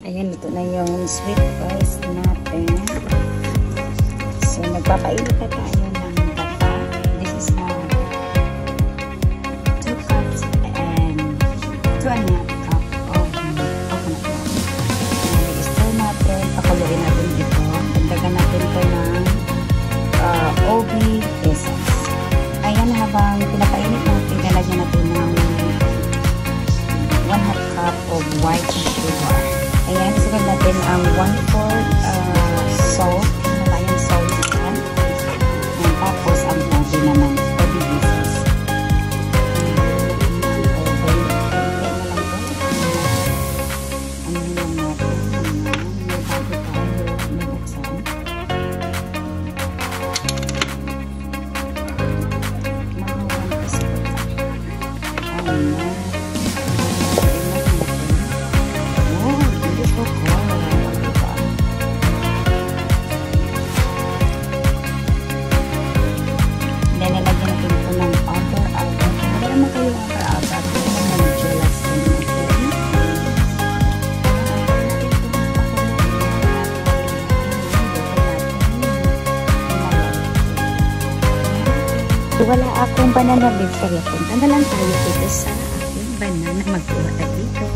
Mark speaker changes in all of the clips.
Speaker 1: Ayan, ito na yung sweet rice natin. So, nagpapainit na tayo ng gata. This is 2 cups and 2.5 cup of coconut milk. I-stir natin, pakuluin natin ito. Dagdagan natin ito ng OB essence. Ayan, habang pinapainit natin, nalagyan natin ng 1/2 cup of white sugar. Ayan, sunod natin ang 1/4 salt. Malayang salt yan. And tapos ang OB naman. OB pieces. Ano lang natin. May bago tayo. Nabuksan. Mga 1 teaspoon. Ayan. Wala akong banana leaf, kaya punta na lang tayo dito sa aking banana. Magkuha tayo dito.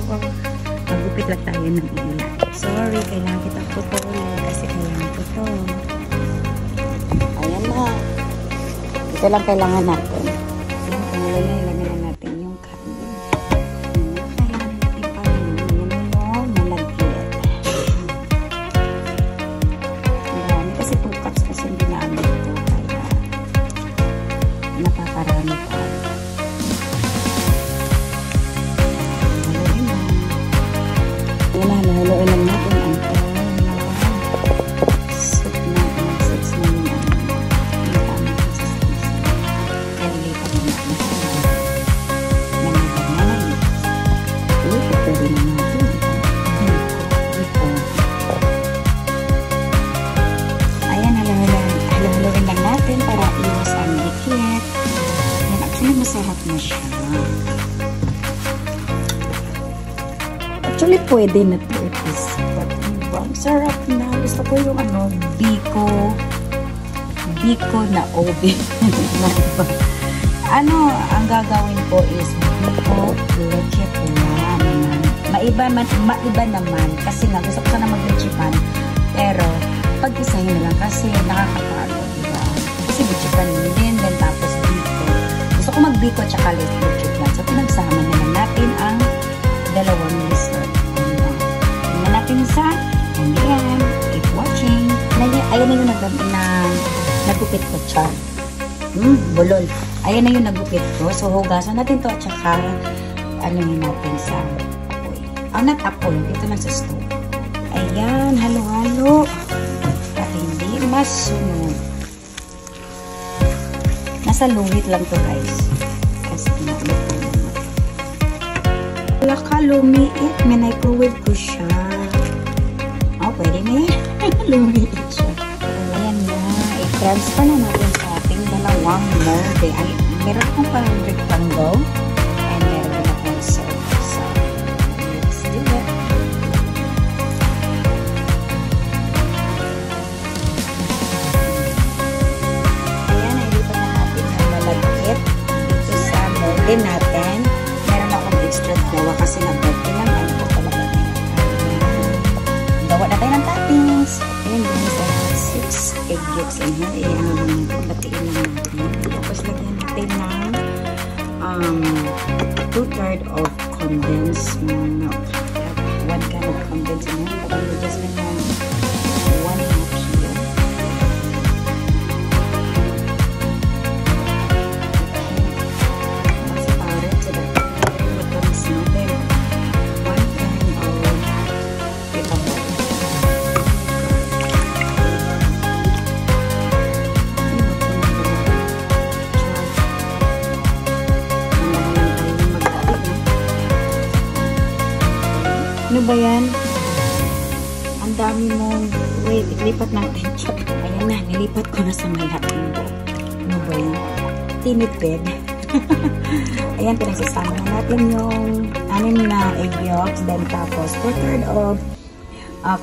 Speaker 1: Magupit lang tayo ng ilan. Sorry, kailangan kitang putulin kasi kailangan ko to. Ayan na. Ito lang kailangan natin. Ayan, kailangan na natin yung kanin. Kailangan natin pa rin yung malagkit. Marami kasi 2 cups kasi hindi namin ito. Napakarami pa. Halo-haloin lang natin ang soup na yung tamang consistency. Kaya lipat na natin sa nangyayari. Ito rin na natin. Ayan, halo-haloin lang natin para iwas ang dikit. Actually, masarap na siya. Actually, pwede na ito. Ang sarap na. Gusto ko yung biko na OB. Ang gagawin ko is biko leche plan. Maiba naman. Kasi nga, gusto ko sana mag-leche pan. Pero, pag-isahin na lang kasi nakakapagod. Diba? Kasi leche pan din. Then, tapos biko. Gusto ko magbiko at saka leche plan. So, pinagsama na lang natin ang dalawang dessert. Tingnan natin sa ayan. Keep watching. Ayan na yung nagupit ko, char. Bulol. Ayan na yung nagupit ko. So, hugasan natin to at saka anuhin natin sa apoy. Not apoy. Dito lang sa stove. Ayan. Halo-halo. At hindi masunod. Nasa luwit lang to, guys. Kasi pinakulit ko. Wala ka lumiit. May microwave ko siya. Pwede na yan. Lumiit siya. Ayan na. I-transfer na natin sa ating dalawang molde. Meron akong parang rectangle. And meron akong circle. So, let's do it. Ayan. Nailipan na natin yung malagkit dito sa molde natin. Extra gawa kasi nag-birthday ng ano ko talaga na gawa na tayo ng toppings. Ayan, guys, I have 6 egg yolks in here. Ayan, batiin lang natin. Tapos lagyan natin ng 2/3 of condensed milk. 1 kind of condensed milk. Parang just na 1/2 here. Ano ba yan? Ang dami mong... Wait, ilipat natin. Ayan na, nilipat ko na sa malaking bowl. Ano ba yan? Tinipid. Ayan, pinagsasama na natin yung 6 na egg yolks. Then tapos 2/3 of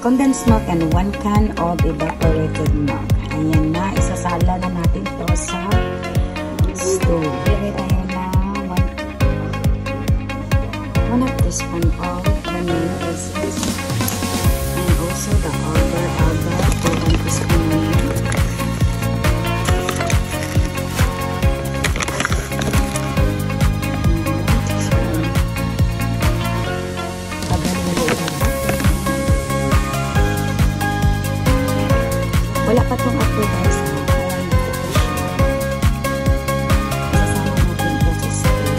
Speaker 1: condensed milk and 1 can of evaporated milk. Ayan na, isasala na natin to sa stove. Ilagay tayo na 1 teaspoon of vanilla essence and also the agar-agar for 1 teaspoon naman. Wala pa itong apo guys. Isasama natin ito sa spoon.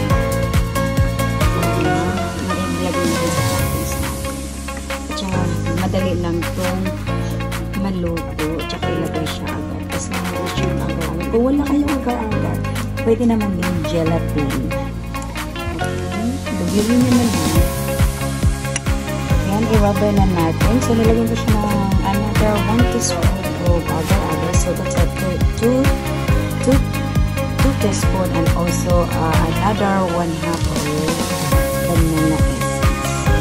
Speaker 1: Mailagay na sa toppings natin. At saka madali lang itong maluto. At saka ilagay siya agad. Kasi naman siya yung agar-agar. Kung wala kayong agar-agar, pwede naman din gelatin. Okay. Dublin nyo na lang. Ayan, i-rubber na natin. So, nilagyan ko siya ng another 1 teaspoon of agar-agar. So, that's a 2 teaspoon and also another 1/2 of vanilla essence.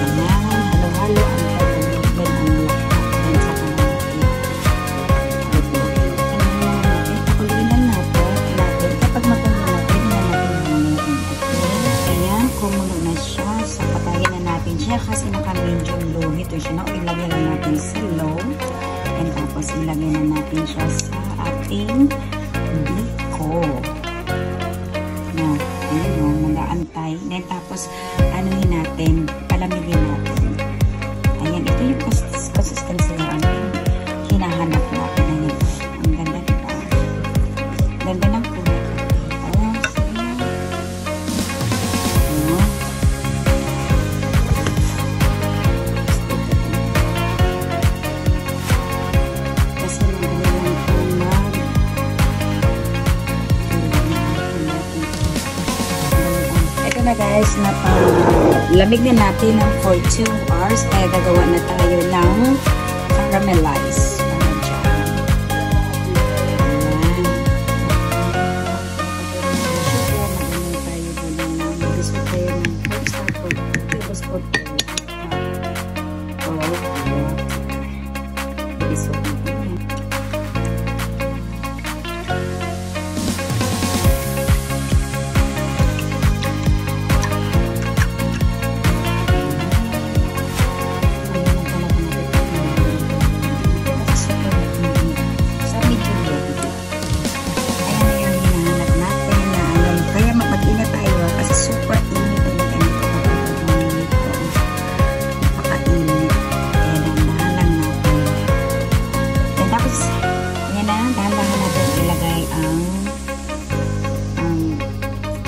Speaker 1: Ayan, halo-halo ang pag-ibig ang lahat. Then, saka natin. Pakulinan natin. Kapag mapuno natin, na natin haluin. Okay. Ayan, kumulo na siya. So, patayin na natin siya kasi naka-medium low heat siya. Now, ilagay lang natin sa low. And tapos, ilagay na natin siya sa ating biko. Now, ayan o, mag-aantay. Then, tapos, anuhin natin, palamigin natin. Ayan, ito yung consistency na hinahanap natin. Ayan, ang ganda, diba? Ganda ng kulay. Oh, sige. Ayan. Ito na guys, lamig na natin for 2 hours. Kaya gagawa na tayo ng caramelize. Para dyan. Ayan. Mag-inom tayo doon na mag-isip tayo ng tablespoon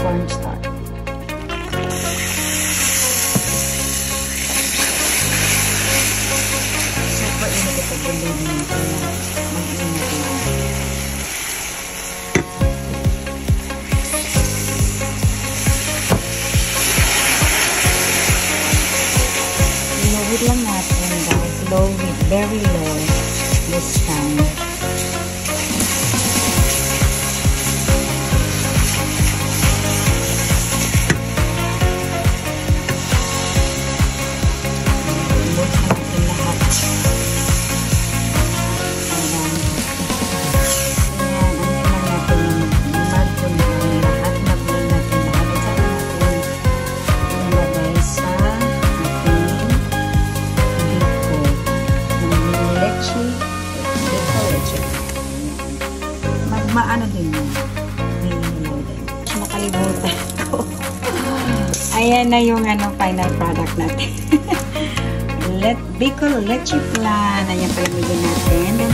Speaker 1: cornstarch. Super init ito bulihin natin. Mag-init lang. Low lang natin guys. Low heat. Very low this time. Maano din yun. Nakalimutan ko. Ayan na yung final product natin. Bicol Leche Flan. Ayan, palamigin natin. Then,